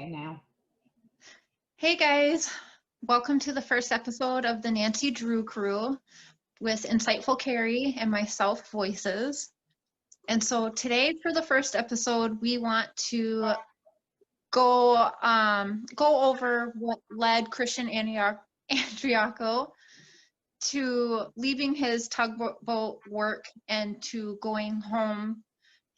Okay, now. Hey guys, welcome to the first episode of the Nancy Drew Crew with Insightful Carrie and myself, Voices. And so today for the first episode, we want to go over what led Christian Andreacchio to leaving his tugboat work and to going home,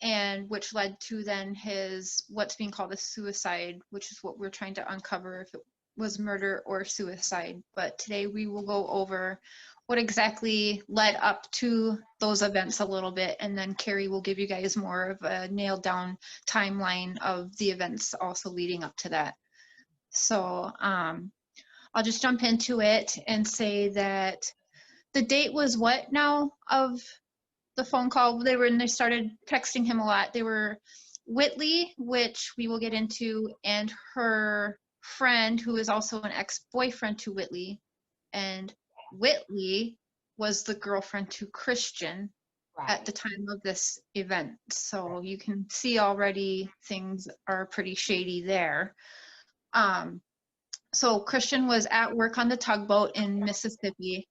and which led to then his what's being called a suicide, which is what we're trying to uncover if it was murder or suicide. But today we will go over what exactly led up to those events a little bit, and then Carrie will give you guys more of a nailed down timeline of the events also leading up to that. So I'll just jump into it and say that the date was what now of the phone call they started texting him a lot. They were Whitley, which we will get into, and her friend, who is also an ex-boyfriend to Whitley, and Whitley was the girlfriend to Christian at the time of this event. So you can see already things are pretty shady there. So Christian was at work on the tugboat in Mississippi,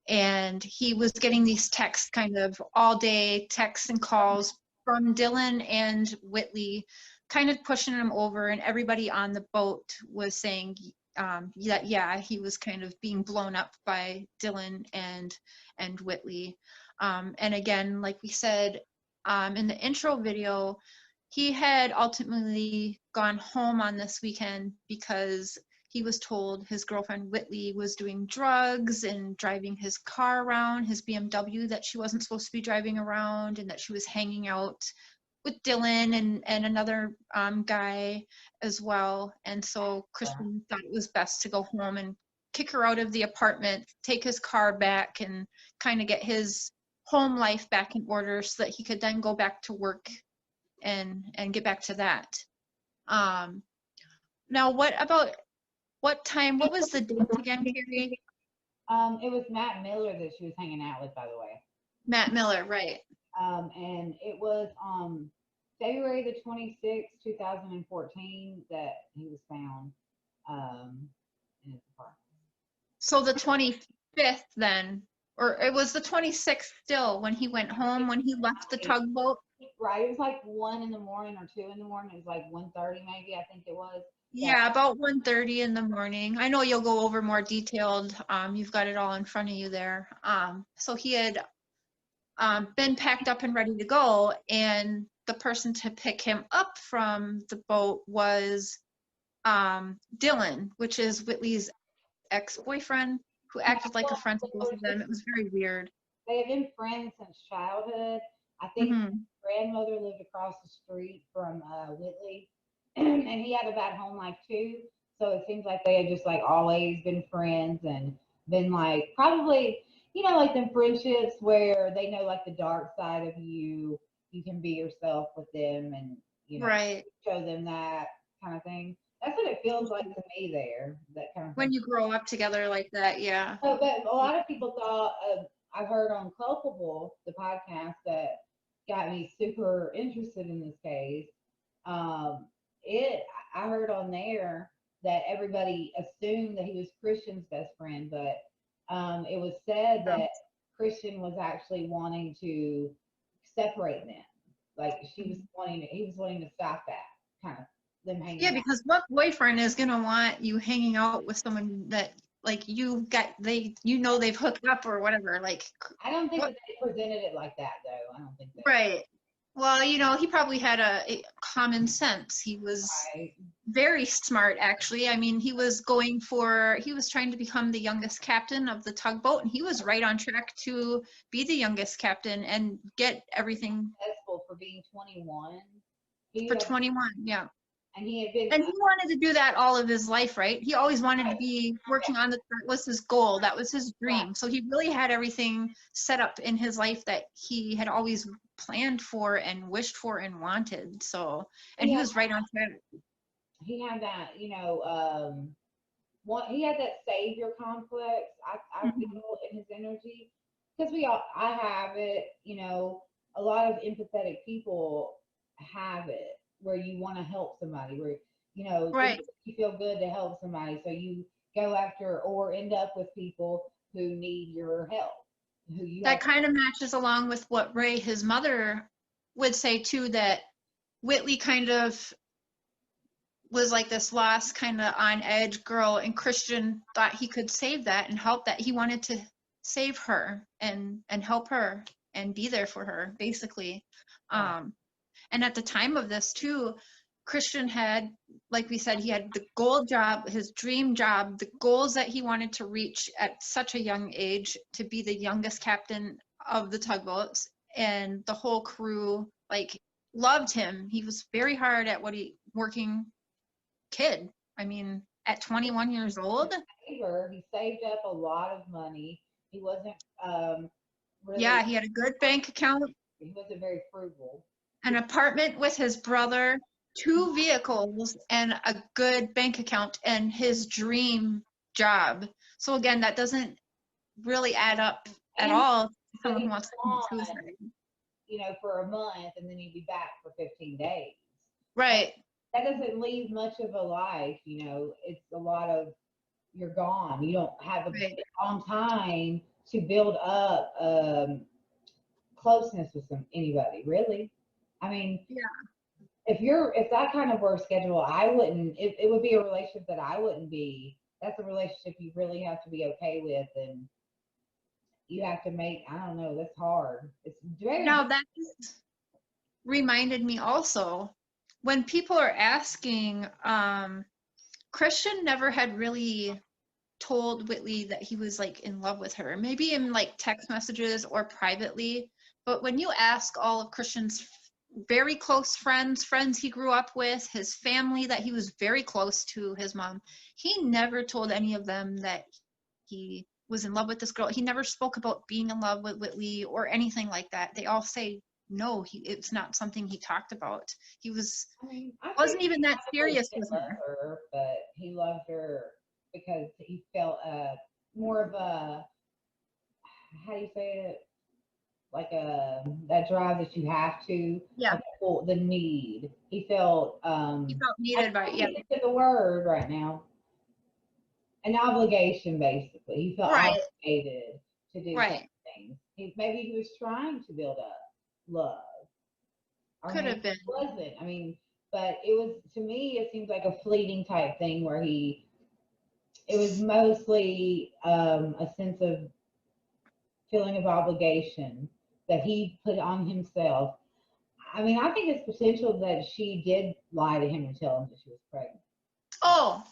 and he was getting these texts kind of all day, texts and calls from Dylan and Whitley, kind of pushing him over, and everybody on the boat was saying that yeah, he was kind of being blown up by Dylan and Whitley. And again, like we said in the intro video, he had ultimately gone home on this weekend because he was told his girlfriend Whitley was doing drugs and driving his car around, his BMW that she wasn't supposed to be driving around, and that she was hanging out with Dylan and another guy as well. And so Christian thought it was best to go home and kick her out of the apartment, take his car back, and kind of get his home life back in order so that he could then go back to work and get back to that. Now, what was the date again, Carrie? It was Matt Miller that she was hanging out with, by the way. Matt Miller, right. And it was February the 26th, 2014 that he was found in his apartment. So the 25th then, or it was the 26th still when he went home, when he left the tugboat? Right, it was like 1 in the morning or 2 in the morning. It was like 1:30 maybe, I think it was. Yeah, about 1:30 in the morning. I know you'll go over more detailed. You've got it all in front of you there. So he had been packed up and ready to go, and the person to pick him up from the boat was Dylan, which is Whitley's ex-boyfriend, who acted like a friend to both of them. It was very weird. They had been friends since childhood. I think his grandmother lived across the street from Whitley, and he had a bad home life too. So it seems like they had just like always been friends and been like probably, like them friendships where they know like the dark side of you. You can be yourself with them and, right. show them that kind of thing. That's what it feels like to me there. That kind of when thing. you grow up together like that, yeah. But a lot of people thought, I heard on Culpable, the podcast that got me super interested in this case. I heard on there that everybody assumed that he was Christian's best friend, but it was said that Christian was actually wanting to separate them. Like he was wanting to stop that kind of them hanging. Yeah, because what boyfriend is gonna want you hanging out with someone that like they've hooked up or whatever? Like, I don't think that they presented it like that though. I don't think that. Right. Well, he probably had a common sense. He was very smart, actually. I mean, he was trying to become the youngest captain of the tugboat, and he was right on track to be the youngest captain and get everything. Successful for being 21. For 21, yeah. And he had been. And he wanted to do that all of his life, right? He always wanted to be working on that was his goal. That was his dream. So he really had everything set up in his life that he had always planned for and wished for and wanted. So, and he was right on track. He had that, he had that savior complex. I feel in his energy, because I have it. A lot of empathetic people have it, where you want to help somebody, where it Right. makes you feel good to help somebody. So you go after or end up with people who need your help, who you That have. kind of matches along with what Ray, his mother, would say too, that Whitley kind of was like this lost, kind of on edge girl, and Christian thought he could save that and help that. He wanted to save her and help her and be there for her, basically. Right. And at the time of this too, Christian had, like we said, he had the goal job, his dream job, the goals that he wanted to reach at such a young age, to be the youngest captain of the tugboats, and the whole crew like loved him. He was very hard at what he working kid. I mean, at 21 years old. He saved up a lot of money. He wasn't Yeah, really, he had a good bank account, he wasn't very frugal. an apartment with his brother, 2 vehicles, and a good bank account, and his dream job. So again, that doesn't really add up at And all to but someone he'd who be wants to commit gone, suicide. for a month, and then he'd be back for 15 days. Right. That doesn't leave much of a life. It's a lot of, you're gone. You don't have a Right. long time to build up closeness with anybody, really. I mean, Yeah. if that kind of work schedule, I wouldn't. It would be a relationship that I wouldn't be. That's a relationship you really have to be okay with, and you have to make. I don't know. That's hard. It's very. Now that just reminded me also, when people are asking, Christian never had really told Whitley that he was like in love with her, maybe in like text messages or privately. But when you ask all of Christian's very close friends he grew up with, his family that he was very close to, his mom, he never told any of them that he was in love with this girl. He never spoke about being in love with Whitley or anything like that. They all say no, it's not something he talked about. He I mean, I think wasn't even he that probably serious did with love her. her, but he loved her because he felt more of a, how do you say it, like that drive that you have to, Yeah, like the need. He felt he felt I needed by, can't yeah. think of the word right now. An obligation, basically. He felt Right, obligated to do certain right. things. Maybe he was trying to build up love, or Could maybe have been. he wasn't. I mean, but it was, to me, it seems like a fleeting type thing where it was mostly a sense of feeling of obligation that he put on himself. I mean, I think it's potential that she did lie to him and tell him that she was pregnant. Oh,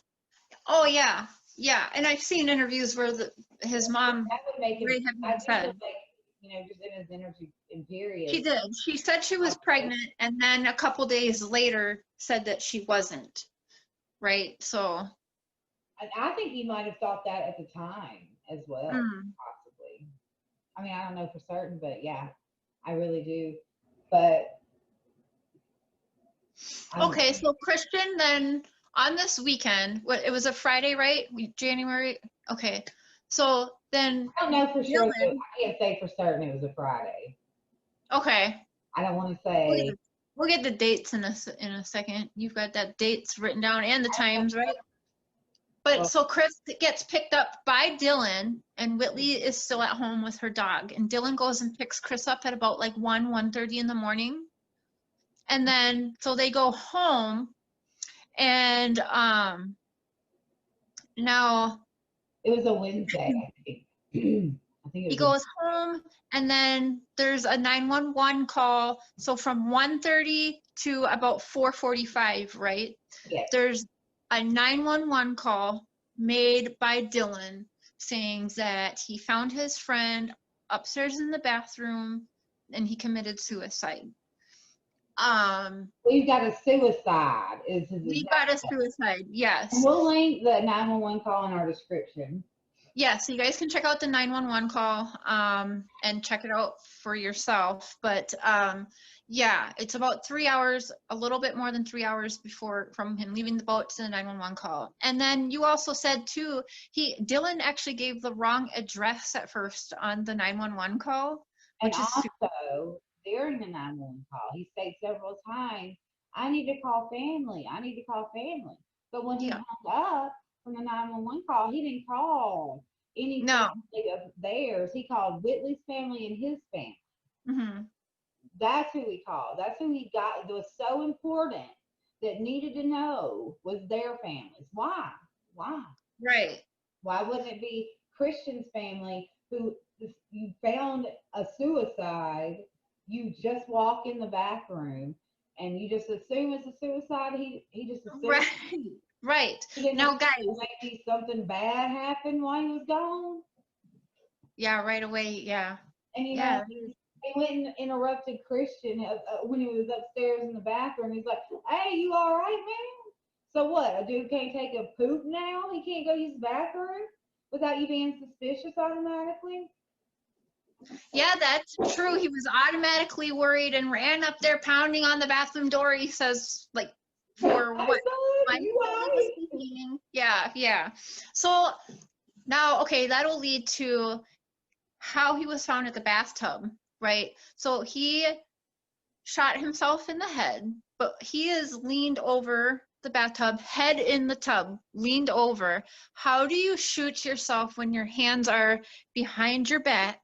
oh yeah, yeah. And I've seen interviews where his mom, That would make him, Ray, had I even do feel said like, just in his energy in she period. did. She said she was pregnant, and then a couple days later said that she wasn't. Right. So, I think he might have thought that at the time as well, mm. possibly. I mean, I don't know for certain, but yeah, I really do. But I don't Okay. So Christian then on this weekend, what it was a Friday, right? January. Okay. So then I don't know for sure. Though. Dylan. I can't say for certain it was a Friday. Okay. I don't want to We'll get say. the, we'll get the dates in a second. You've got that dates written down and the times, right? But Well, so Chris gets picked up by Dylan, and Whitley is still at home with her dog. And Dylan goes and picks Chris up at about like 1:30 in the morning. And then so they go home, and now it was a Wednesday, I think. I think he it was goes home, and then there's a 911 call. So from 1:30 to about 4:45, right? yes. There's a 911 call made by Dylan saying that he found his friend upstairs in the bathroom and he committed suicide. We've got a suicide. Is his We exact. got a suicide, And yes. we'll link the 911 call in our description. Yeah, so you guys can check out the 911 call and check it out for yourself. But yeah, it's about 3 hours, a little bit more than 3 hours before from him leaving the boat to the 911 call. And then you also said too, Dylan actually gave the wrong address at first on the 911 call, And which is also during the 911 call, he states several times, I need to call family. I need to call family. But when he Yeah. hung up from the 911 call, he didn't call any No. family of theirs. He called Whitley's family and his family. Hmm. That's who he called. That's who he got. It was so important that needed to know was their families. Why? Why? Right. Why wouldn't it be Christian's family who you found a suicide? You just walk in the bathroom and you just assume it's a suicide. He just assumed Right. Right. he didn't Now, assume guys. maybe something bad happened while he was gone. Yeah. Right away. Yeah. And Yeah. he went and interrupted Christian when he was upstairs in the bathroom. He's like, "Hey, you all right, man? So what? A dude can't take a poop now? He can't go use the bathroom without you being suspicious automatically?" Yeah, that's true. He was automatically worried and ran up there pounding on the bathroom door. He says, like, for "Hey, what? son, My you all family was right?" sleeping. Yeah, yeah. So now, okay, that'll lead to how he was found at the bathtub, right? So he shot himself in the head, but he is leaned over the bathtub, head in the tub, leaned over. How do you shoot yourself when your hands are behind your back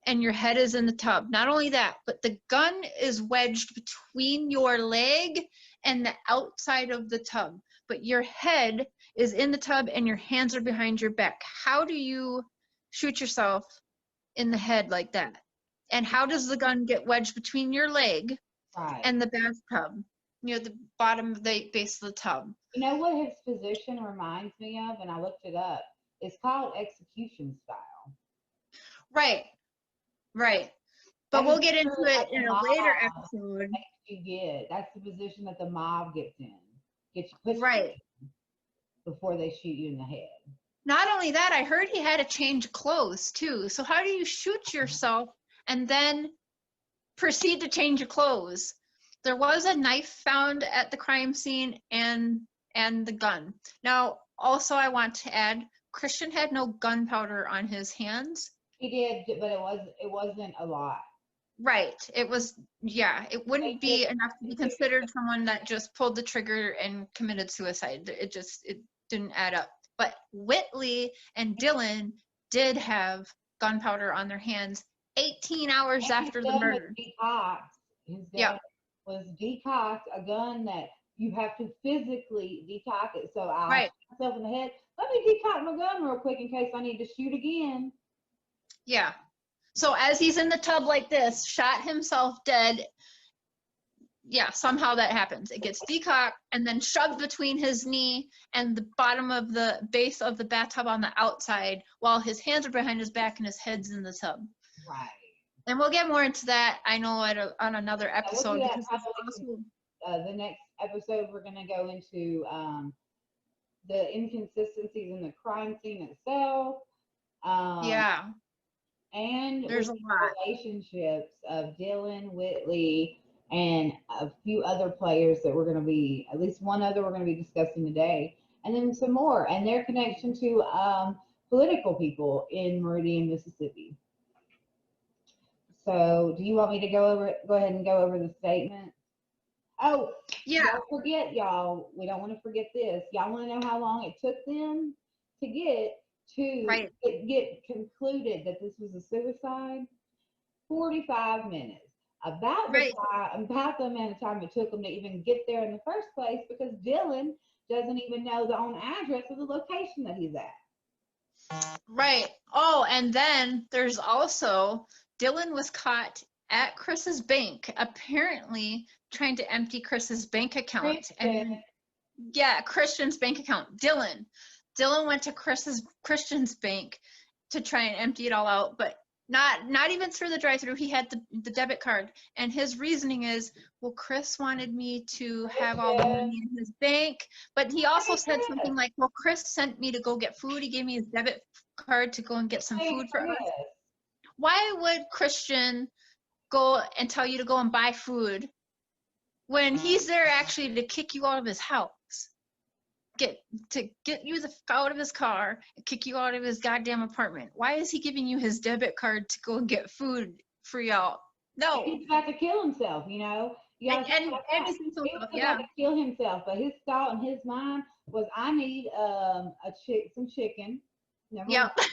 and your head is in the tub? Not only that, but the gun is wedged between your leg and the outside of the tub, but your head is in the tub and your hands are behind your back. How do you shoot yourself in the head like that? And how does the gun get wedged between your leg Right. and the bathtub, near the bottom of the base of the tub? You know what his position reminds me of, and I looked it up. It's called execution style. Right, right. But That is we'll get into literally it what in the a later mob episode. makes you get. That's the position that the mob gets in. Puts you Right. in before they shoot you in the head. Not only that, I heard he had to change clothes too. So how do you shoot yourself and then proceed to change your clothes? There was a knife found at the crime scene and the gun. Now, also I want to add, Christian had no gunpowder on his hands. He did, but it wasn't a lot. Right. It was, yeah, it wouldn't They be did- enough to be considered someone that just pulled the trigger and committed suicide. It didn't add up. But Whitley and Dylan did have gunpowder on their hands 18 hours And his after the gun was murder. decocked. His gun Yep. was decocked, a gun that you have to physically decock it. So I Right. shot myself in the head. Let me decock my gun real quick in case I need to shoot again. Yeah. So as he's in the tub like this, shot himself dead. Yeah, somehow that happens. It gets decocked and then shoved between his knee and the bottom of the base of the bathtub on the outside while his hands are behind his back and his head's in the tub. Right. And we'll get more into that, I know, on another Yeah, we'll episode. do that Because probably. The next episode, we're going to go into the inconsistencies in the crime scene itself. Yeah, And there's with a the lot. relationships of Dylan, Whitley, and a few other players that we're going to be, at least one other we're going to be discussing today, and then some more, and their connection to political people in Meridian, Mississippi. So, do you want me to go ahead and go over the statement? Oh, Yeah, don't forget, y'all. We don't want to forget this. Y'all want to know how long it took them to right. get concluded that this was a suicide? 45 minutes. Right. About the amount of time it took them to even get there in the first place, because Dylan doesn't even know the own address of the location that he's at. Right. Oh, and then there's also Dylan was caught at Chris's bank, apparently trying to empty Chris's bank account. And yeah, Christian's bank account. Dylan went to Christian's bank to try and empty it all out, but not even through the drive-through. He had the debit card, and his reasoning is, well, Chris wanted me to have all the money in his bank, but he also said something like, well, Chris sent me to go get food. He gave me his debit card to go and get some food for us. Why would Christian go and tell you to go and buy food when he's there actually to kick you out of his house? Get you out of his car and kick you out of his goddamn apartment. Why is he giving you his debit card to go and get food for y'all? No. He's about to kill himself, you know. Yeah, and his mental he health, was yeah. about to kill himself, but his thought in his mind was, I need some chicken. Never mind. Yep.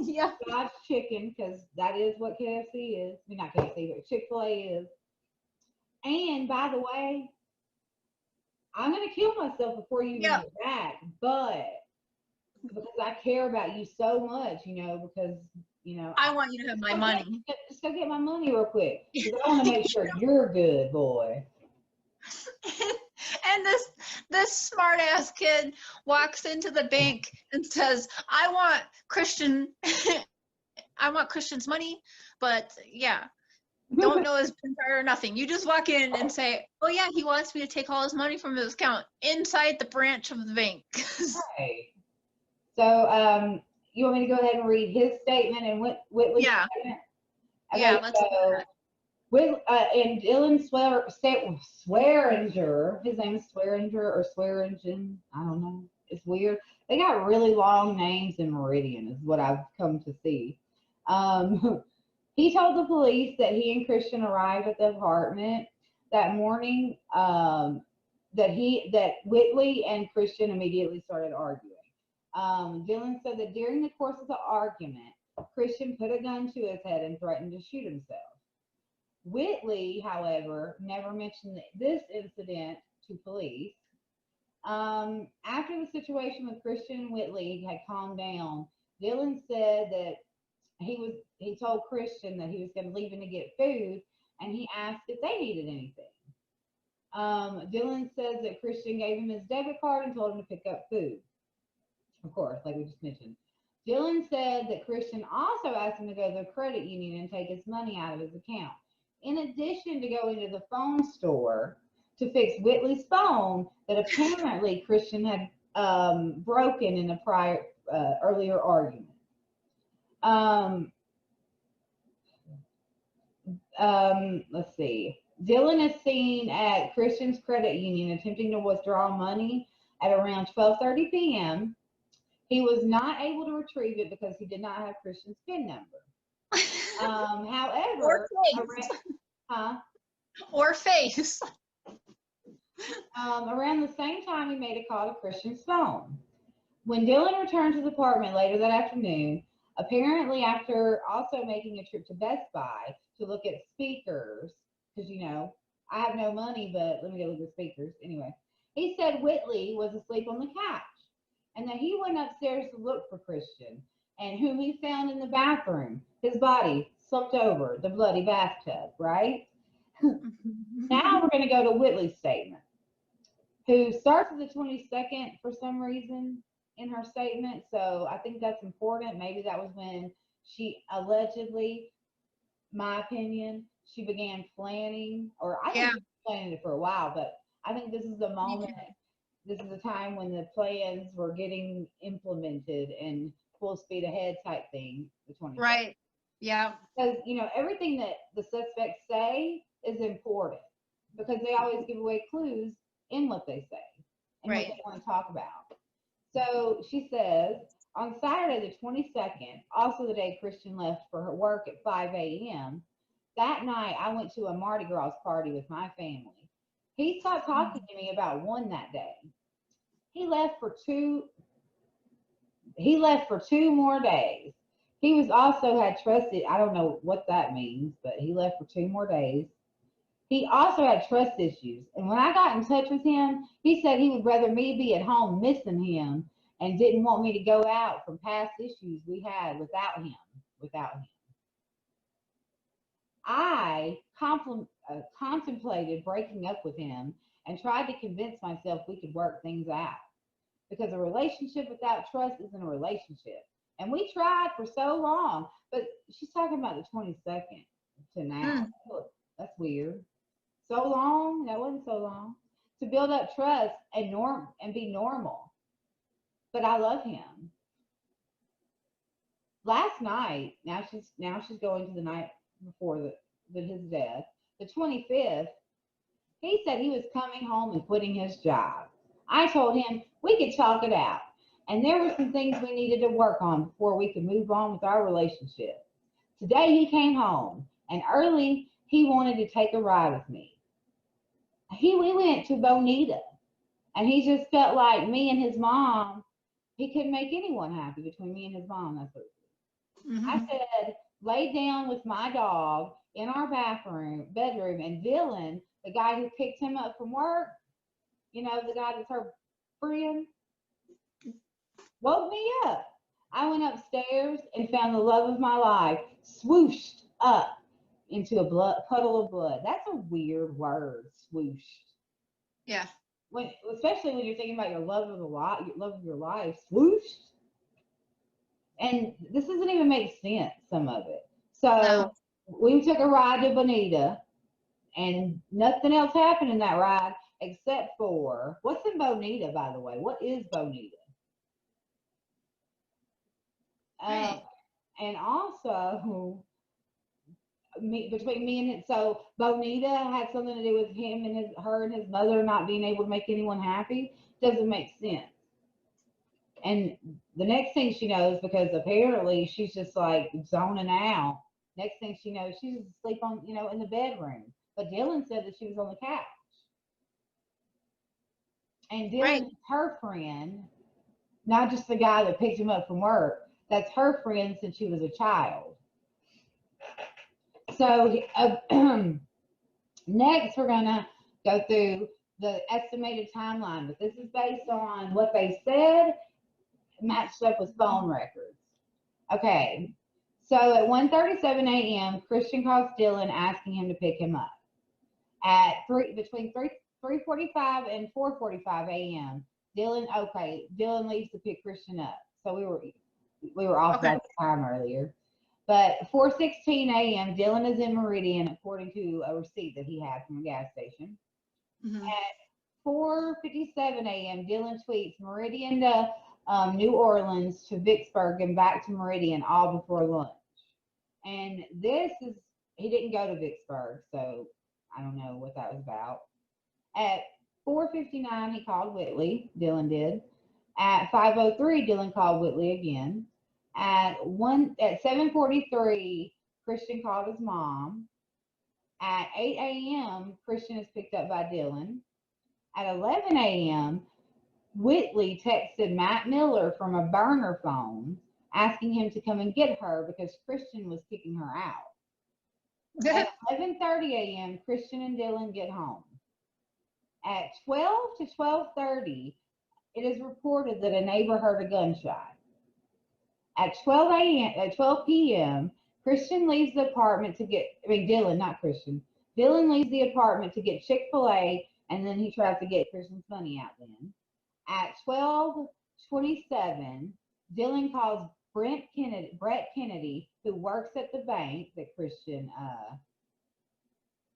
Yeah. God's chicken, because that is what KFC is. I mean, not KFC, but Chick-fil-A is. And by the way, I'm gonna kill myself before you even Yep. get back, but because I care about you so much, because I want you to have my money. Just go get my money real quick, because I want to make sure you're good, boy. And this smart ass kid walks into the bank and says, I want Christian's money, but yeah, don't know his PIN card or nothing. You just walk in and say, oh yeah, he wants me to take all his money from his account inside the branch of the bank. Right. So, you want me to go ahead and read his statement and Whitley's Yeah. statement? Yeah, Okay, let's do so and Dylan Swearinger, his name is Swearinger or Swearingen, I don't know. It's weird. They got really long names in Meridian, is what I've come to see. He told the police that he and Christian arrived at the apartment that morning. That Whitley and Christian immediately started arguing. Dylan said that during the course of the argument, Christian put a gun to his head and threatened to shoot himself. Whitley, however, never mentioned this incident to police. After the situation with Christian and Whitley had calmed down, Dylan said that he told Christian that he was going to leave in to get food, and he asked if they needed anything. Dylan says that Christian gave him his debit card and told him to pick up food. Of course, like we just mentioned. Dylan said that Christian also asked him to go to the credit union and take his money out of his account, in addition to going to the phone store to fix Whitley's phone that apparently Christian had broken in a earlier argument. Let's see. Dylan is seen at Christian's credit union attempting to withdraw money at around 12:30 p.m. He was not able to retrieve it because he did not have Christian's PIN number. However, or face. Around the same time, he made a call to Christian's phone. When Dylan returned to the apartment later that afternoon, apparently after also making a trip to Best Buy to look at speakers, because I have no money, but let me go look at speakers. Anyway, he said Whitley was asleep on the couch and that he went upstairs to look for Christian, and whom he found in the bathroom, his body slumped over the bloody bathtub, right? Now we're going to go to Whitley's statement, who starts at the 22nd for some reason in her statement. So I think that's important. Maybe that was when she allegedly, my opinion, she began planning, or I think she was planning it for a while, but I think this is the moment, this is the time when the plans were getting implemented and full speed ahead type thing. The 22nd. Right. Yeah. Because, everything that the suspects say is important because they always give away clues in what they say and what they want to talk about. So she says, on Saturday the 22nd, also the day Christian left for her work at 5 a.m., that night I went to a Mardi Gras party with my family. He stopped talking to me about 1 that day. He left for 2 more days. He was also had trusted, I don't know what that means, but he left for 2 more days. He also had trust issues. And when I got in touch with him, he said he would rather me be at home missing him and didn't want me to go out from past issues we had without him. I contemplated breaking up with him and tried to convince myself we could work things out. Because a relationship without trust isn't a relationship. And we tried for so long, but she's talking about the 22nd to now. Look, that's weird. So long? That wasn't so long. To build up trust and be normal. But I love him. Last night, now she's going to the night before his death, the 25th, he said he was coming home and quitting his job. I told him we could talk it out. And there were some things we needed to work on before we could move on with our relationship. Today he came home, and early he wanted to take a ride with me. we went to Bonita, and he just felt like me and his mom, he couldn't make anyone happy between me and his mom. That's what I Mhm. said. Lay down with my dog in our bedroom, and Dylan, the guy who picked him up from work, the guy that's her friend, woke me up. I went upstairs and found the love of my life swooshed up into a puddle of blood. That's a weird word, swooshed. Yeah. Especially when you're thinking about your love of your life, swooshed. And this doesn't even make sense, some of it. So No. we took a ride to Bonita, and nothing else happened in that ride except for what's in Bonita, by the way. What is Bonita? Um, Right. and also, between me and it, so Bonita had something to do with her and his mother not being able to make anyone happy. Doesn't make sense. And the next thing she knows, because apparently she's just like zoning out. Next thing she knows, she's asleep in the bedroom. But Dylan said that she was on the couch. And Right. Dylan's her friend, not just the guy that picked him up from work. That's her friend since she was a child. So next, we're gonna go through the estimated timeline, but this is based on what they said matched up with phone records. Okay, so at 1:37 a.m., Christian calls Dylan asking him to pick him up. At between 3:45 and 4:45 a.m., Dylan leaves to pick Christian up. So we were off Okay. by the time earlier. But 4:16 a.m., Dylan is in Meridian according to a receipt that he had from a gas station. Mhm. At 4:57 a.m., Dylan tweets Meridian to New Orleans to Vicksburg and back to Meridian all before lunch. And he didn't go to Vicksburg, so I don't know what that was about. At 4:59, he called Whitley. Dylan did. At 5:03, Dylan called Whitley again. At 7:43, Christian called his mom. At 8 a.m., Christian is picked up by Dylan. At 11 a.m., Whitley texted Matt Miller from a burner phone asking him to come and get her because Christian was kicking her out. At 11:30 a.m., Christian and Dylan get home. At 12 to 12:30, it is reported that a neighbor heard a gunshot. At 12 p.m., Christian leaves the apartment to get, Dylan, not Christian. Dylan leaves the apartment to get Chick-fil-A, and then he tries to get Christian's money out then. At 12:27, Dylan calls Brett Kennedy, who works at the bank that Christian,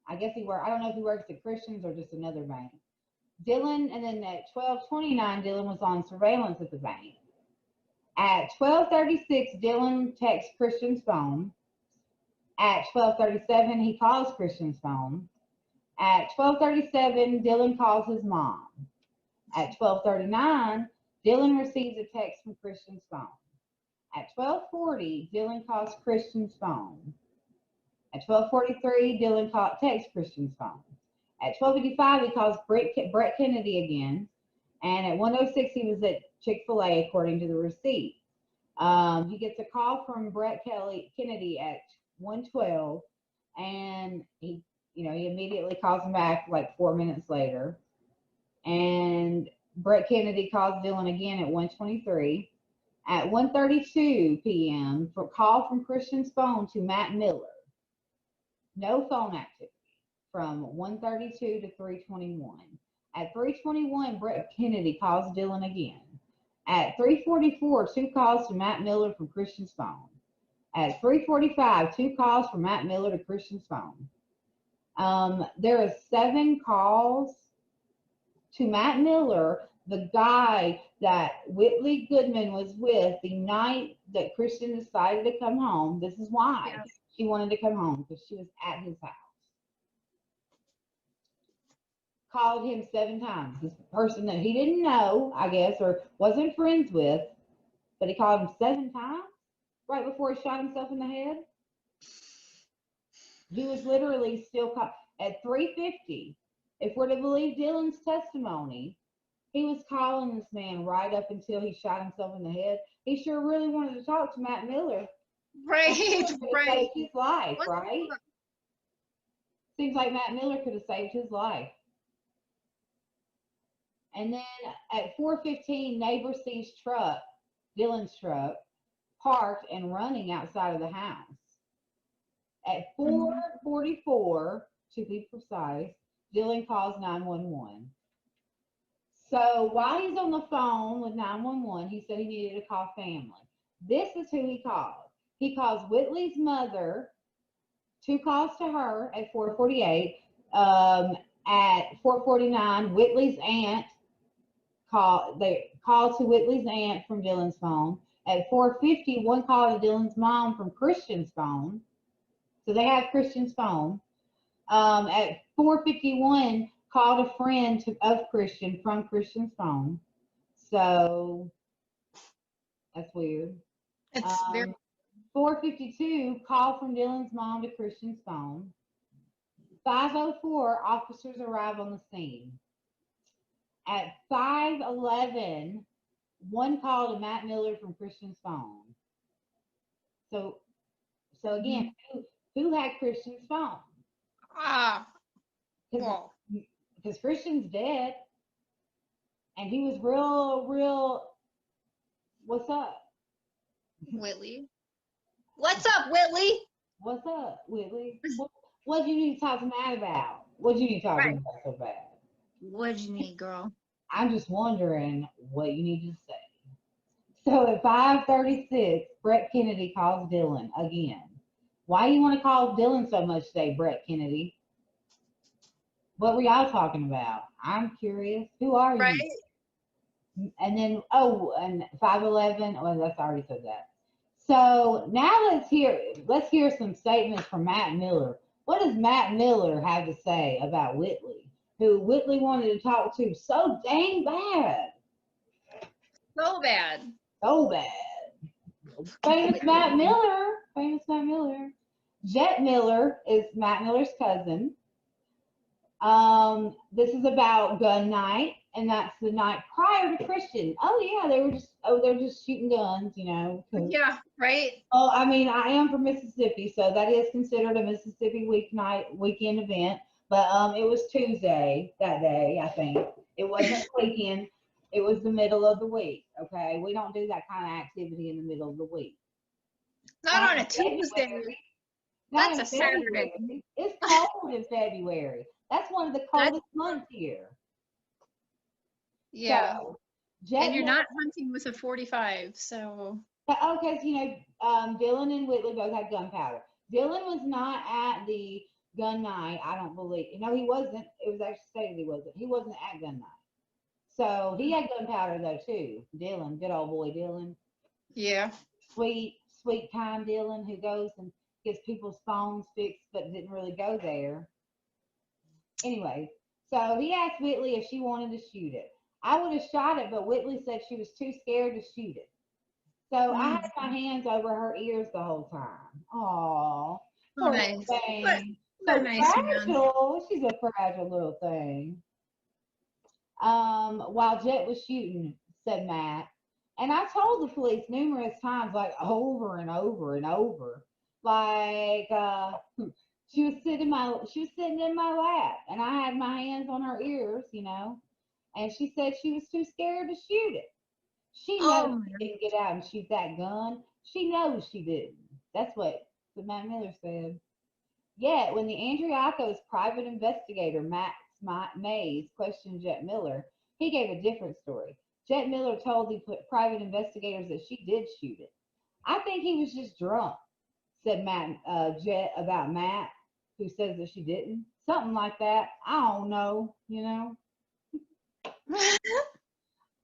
I guess I don't know if he works at Christian's or just another bank. And then at 12:29, Dylan was on surveillance at the bank. At 12:36, Dylan texts Christian's phone. At 12:37, he calls Christian's phone. At 12:37, Dylan calls his mom. At 12:39, Dylan receives a text from Christian's phone. At 12:40, Dylan calls Christian's phone. At 12:43, Dylan texts Christian's phone. At 12:55, he calls Brett Kennedy again. And at 1:06, he was at Chick-fil-A, according to the receipt. He gets a call from Brett Kennedy at 1:12, and he immediately calls him back like 4 minutes later. And Brett Kennedy calls Dylan again at 1:23. At 1:32 p.m., for call from Christian's phone to Matt Miller. No phone activity from 1:32 to 3:21. At 3:21, Brett Kennedy calls Dylan again. At 3:44, 2 calls to Matt Miller from Christian's phone. At 3:45, 2 calls from Matt Miller to Christian's phone. There are 7 calls to Matt Miller, the guy that Whitley Goodman was with the night that Christian decided to come home. This is why she wanted to come home, because she was at his house. Called him 7 times. This person that he didn't know, I guess, or wasn't friends with, but he called him 7 times right before he shot himself in the head. He was literally still at 3:50. If we're to believe Dylan's testimony, he was calling this man right up until he shot himself in the head. He sure really wanted to talk to Matt Miller. Right, right. Saved his life, What? right? Seems like Matt Miller could have saved his life. And then at 4:15, neighbor sees Dylan's truck, parked and running outside of the house. At 4:44, to be precise, Dylan calls 911. So while he's on the phone with 911, he said he needed to call family. This is who he called. He calls Whitley's mother, 2 calls to her at 4:48. At 4:49, Whitley's aunt they called to Whitley's aunt from Dylan's phone. At 4:50, 1 call to Dylan's mom from Christian's phone. So they have Christian's phone. At 4:51, called a friend of Christian from Christian's phone. So that's weird. It's very 4:52, call from Dylan's mom to Christian's phone. 5:04, officers arrive on the scene. At 5:11, 1 call to Matt Miller from Christian's phone. So again, who had Christian's phone? Because Christian's dead, and he was real. What's up, Whitley? What's up, Whitley? What's up, Whitley? What do you need to talk to Matt about? What do you need to talk to him about so bad? What'd you need, girl? I'm just wondering what you need to say. So at 5:36, Brett Kennedy calls Dylan again. Why do you want to call Dylan so much today, Brett Kennedy? What were y'all talking about? I'm curious. Who are you? Right. And then, and 5:11. Oh, that's already said that. So now let's hear some statements from Matt Miller. What does Matt Miller have to say about Whitley, who Whitley wanted to talk to so dang bad? So bad. So bad. Famous Matt Miller. Jet Miller is Matt Miller's cousin. This is about gun night, and that's the night prior to Christian. Oh yeah, they're just shooting guns, you know. Yeah, right. Oh, I mean, I am from Mississippi, so that is considered a Mississippi weekend event. But it was Tuesday that day, I think. It wasn't weekend. It was the middle of the week. Okay, we don't do that kind of activity in the middle of the week. Not on a Tuesday. That's a Saturday. It's cold in February. That's one of the coldest months here. Yeah. So, and you're not hunting with a 45, so. Okay, so Dylan and Whitley both had gunpowder. Dylan was not at the gun night, I don't believe. No, he wasn't. It was actually stated he wasn't. He wasn't at gun night. So he had gunpowder though too. Dylan, good old boy Dylan. Yeah. Sweet, kind Dylan who goes and gets people's phones fixed but didn't really go there. Anyway, so he asked Whitley if she wanted to shoot it. I would have shot it, but Whitley said she was too scared to shoot it. So I had my hands over her ears the whole time. Aww. Poor thing. So fragile. She's a fragile little thing. While Jet was shooting, said Matt. And I told the police numerous times, like over and over and over, like she was sitting in my lap, and I had my hands on her ears, you know. And she said she was too scared to shoot it. She knows she didn't get out and shoot that gun. She knows she didn't. That's what Matt Miller said. Yet, when the Andreacchio's private investigator, Max Mays, questioned Jet Miller, he gave a different story. Jet Miller told the private investigators that she did shoot it. I think he was just drunk, said Jet about Matt, who says that she didn't. Something like that. I don't know, you know.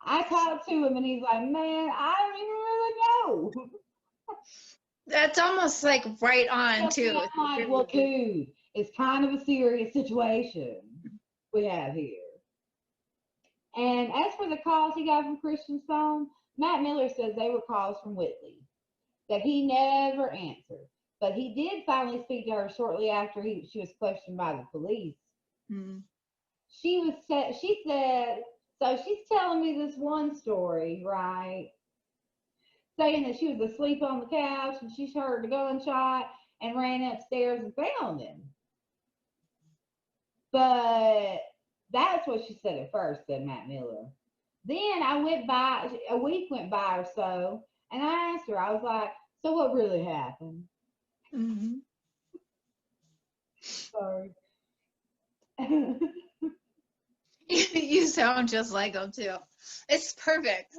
I talked to him and he's like, man, I don't even really know. That's almost like right on too. I'm like, well, dude, it's kind of a serious situation we have here. And as for the calls he got from Christian's phone, Matt Miller says they were calls from Whitley that he never answered. But he did finally speak to her shortly after she was questioned by the police. Mm-hmm. she said, so she's telling me this one story, right? Saying that she was asleep on the couch and she heard a gunshot and ran upstairs and found him. But that's what she said at first, said Matt Miller. Then a week went by or so, and I asked her, I was like, so what really happened? Mm-hmm. Sorry. You sound just like him too. It's perfect.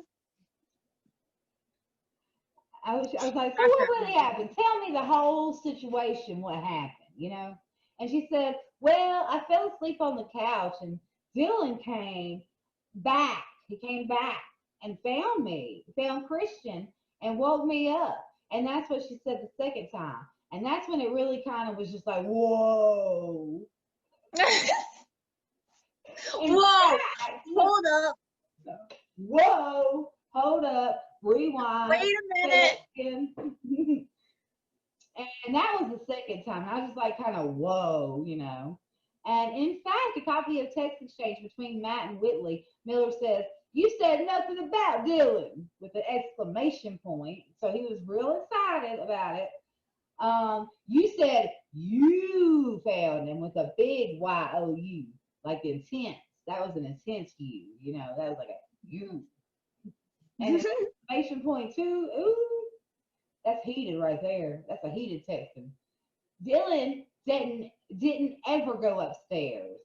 I was like, so what really happened? Tell me the whole situation, what happened, you know? And she said, well, I fell asleep on the couch and Dylan came back. He came back and found me, found Christian and woke me up. And that's what she said the second time. And that's when it really kind of was just like, whoa. Whoa, hold up. Whoa, hold up, rewind. Wait a minute. And that was the second time. I was just like, kind of, whoa, you know. And in fact, a copy of text exchange between Matt and Whitley, Miller says, you said nothing about Dylan with an exclamation point. So he was real excited about it. You said you found him with a big Y-O-U, like intense. That was an intense you, you know, that was like a you. And an exclamation point too, ooh, that's heated right there. That's a heated texting. Dylan didn't ever go upstairs.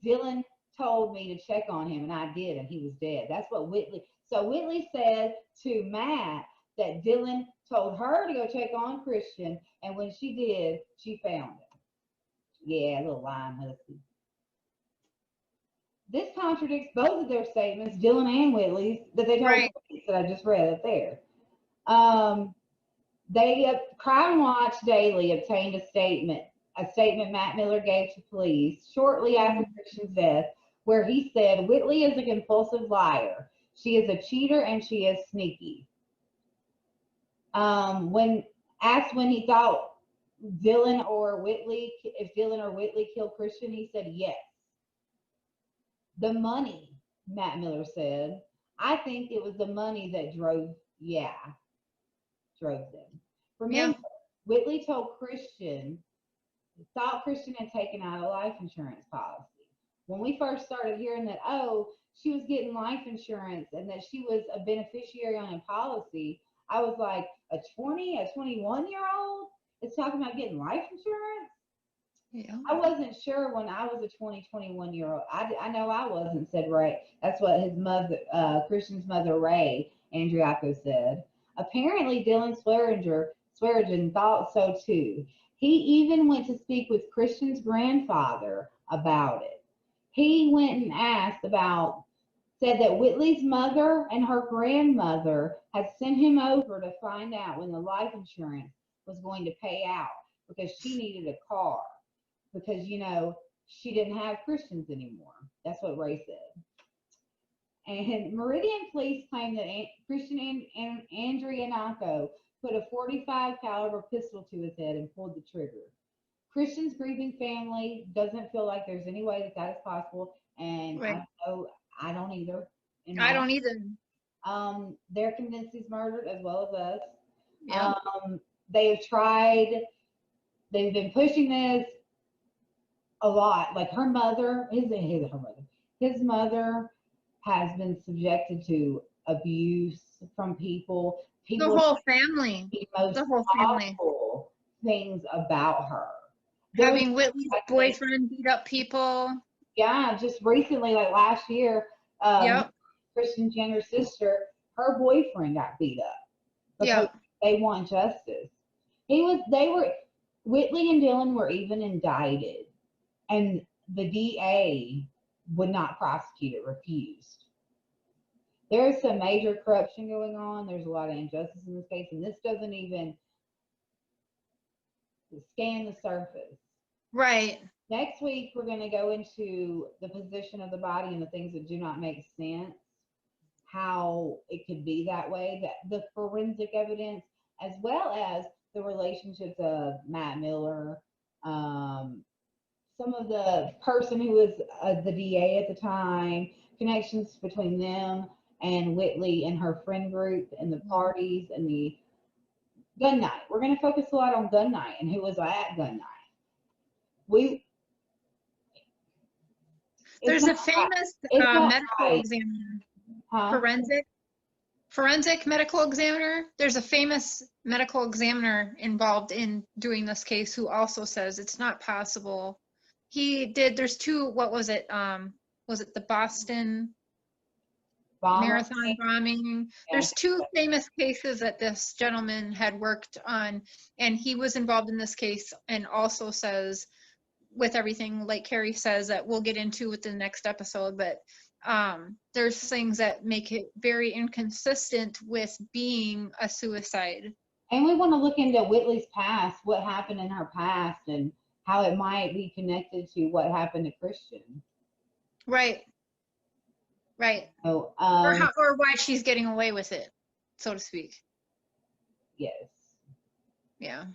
Dylan told me to check on him, and I did, and he was dead. That's what Whitley. So Whitley said to Matt that Dylan told her to go check on Christian, and when she did, she found him. Yeah, little lying hussy. This contradicts both of their statements, Dylan and Whitley's, that they told Right. police that I just read up there. Crime Watch Daily obtained a statement Matt Miller gave to police shortly after Christian's death, where he said, Whitley is a compulsive liar. She is a cheater and she is sneaky. When asked when he thought if Dylan or Whitley killed Christian, he said yes. The money, Matt Miller said. I think it was the money that drove them. Remember, Whitley thought Christian had taken out a life insurance policy. When we first started hearing that, oh, she was getting life insurance and that she was a beneficiary on a policy, I was like, a 21-year-old is talking about getting life insurance? Yeah. I wasn't sure when I was a 21-year-old. I know I wasn't, said Ray. That's what his mother, Christian's mother, Ray Andreacchio, said. Apparently, Dylan Swearingen thought so too. He even went to speak with Christian's grandfather about it. He went and said that Whitley's mother and her grandmother had sent him over to find out when the life insurance was going to pay out because she needed a car because, you know, she didn't have Christians anymore. That's what Ray said. And Meridian police claim that Christian and Andreacchio put a .45 caliber pistol to his head and pulled the trigger. Christian's grieving family doesn't feel like there's any way that is possible, and Right. I don't either. I don't either. They're convinced he's murdered as well as us. Yeah. They've been pushing this a lot. Like his mother has been subjected to abuse from people. The whole family. The whole family. Things about her. Having Whitley's boyfriend beat up people. Yeah, just recently, like last year, Christian Jenner's sister, her boyfriend got beat up because they want justice. Whitley and Dylan were even indicted, and the DA would not prosecute it, refused. There's some major corruption going on. There's a lot of injustice in this case, and this doesn't even scan the surface. Right. Next week, we're going to go into the position of the body and the things that do not make sense, how it could be that way, the forensic evidence, as well as the relationships of Matt Miller, some of the person who was the DA at the time, connections between them and Whitley and her friend group and the parties and the gun night. We're going to focus a lot on gun night and who was at gun night. There's a famous medical examiner, forensic medical examiner. There's a famous medical examiner involved in doing this case who also says it's not possible. There's two, what was it? Was it the Boston Marathon bombing? Yeah. There's two famous cases that this gentleman had worked on, and he was involved in this case, and also says, with everything like Carrie says that we'll get into with the next episode, but there's things that make it very inconsistent with being a suicide. And we want to look into Whitley's past, what happened in her past, and how it might be connected to what happened to Christian. Right. So, or why she's getting away with it, so to speak. Yes. Yeah.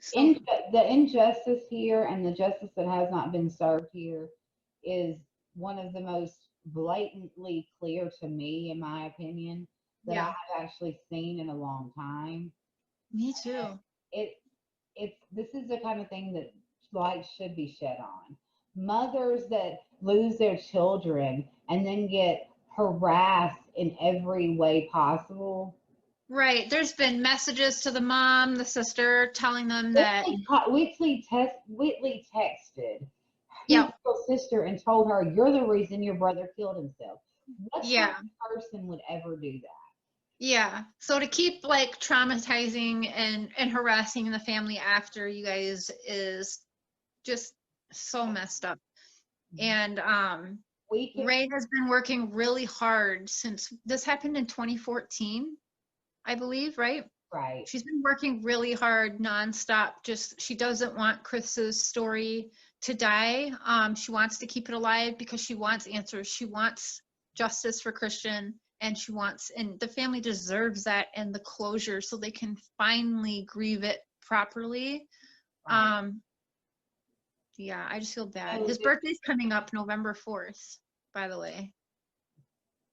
So, the injustice here and the justice that has not been served here is one of the most blatantly clear to me, in my opinion, that I have actually seen in a long time. Me too. This is the kind of thing that light should be shed on. Mothers that lose their children and then get harassed in every way possible. Right. There's been messages to the mom, the sister, telling them that Whitley texted his little sister and told her, "You're the reason your brother killed himself." What kind of person would ever do that? Yeah. So to keep like traumatizing and harassing the family after you guys is just so messed up. And Ray has been working really hard since this happened in 2014, I believe, right? Right. She's been working really hard nonstop. She doesn't want Chris's story to die. She wants to keep it alive because she wants answers. She wants justice for Christian, and the family deserves that and the closure so they can finally grieve it properly. Right. Yeah, I just feel bad. His birthday's coming up November 4th, by the way.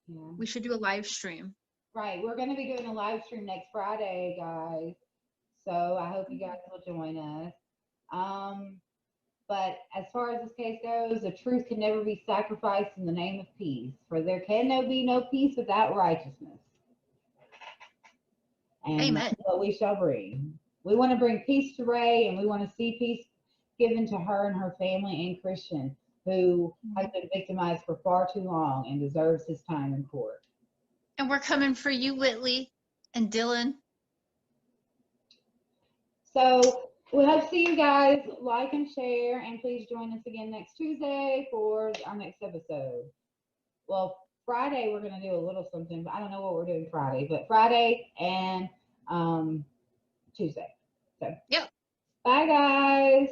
Yeah. We should do a live stream. Right. We're going to be doing a live stream next Friday, guys. So I hope you guys will join us. But as far as this case goes, the truth can never be sacrificed in the name of peace, for there can be no peace without righteousness. And Amen. That's what we shall bring. We want to bring peace to Ray, and we want to see peace given to her and her family and Christian, who has been victimized for far too long and deserves his time in court. And we're coming for you, Whitley and Dylan. So we hope to see you guys. Like and share, and please join us again next Tuesday for our next episode. Well, Friday we're going to do a little something, but I don't know what we're doing Friday, but Friday and Tuesday. So, yep. Bye, guys.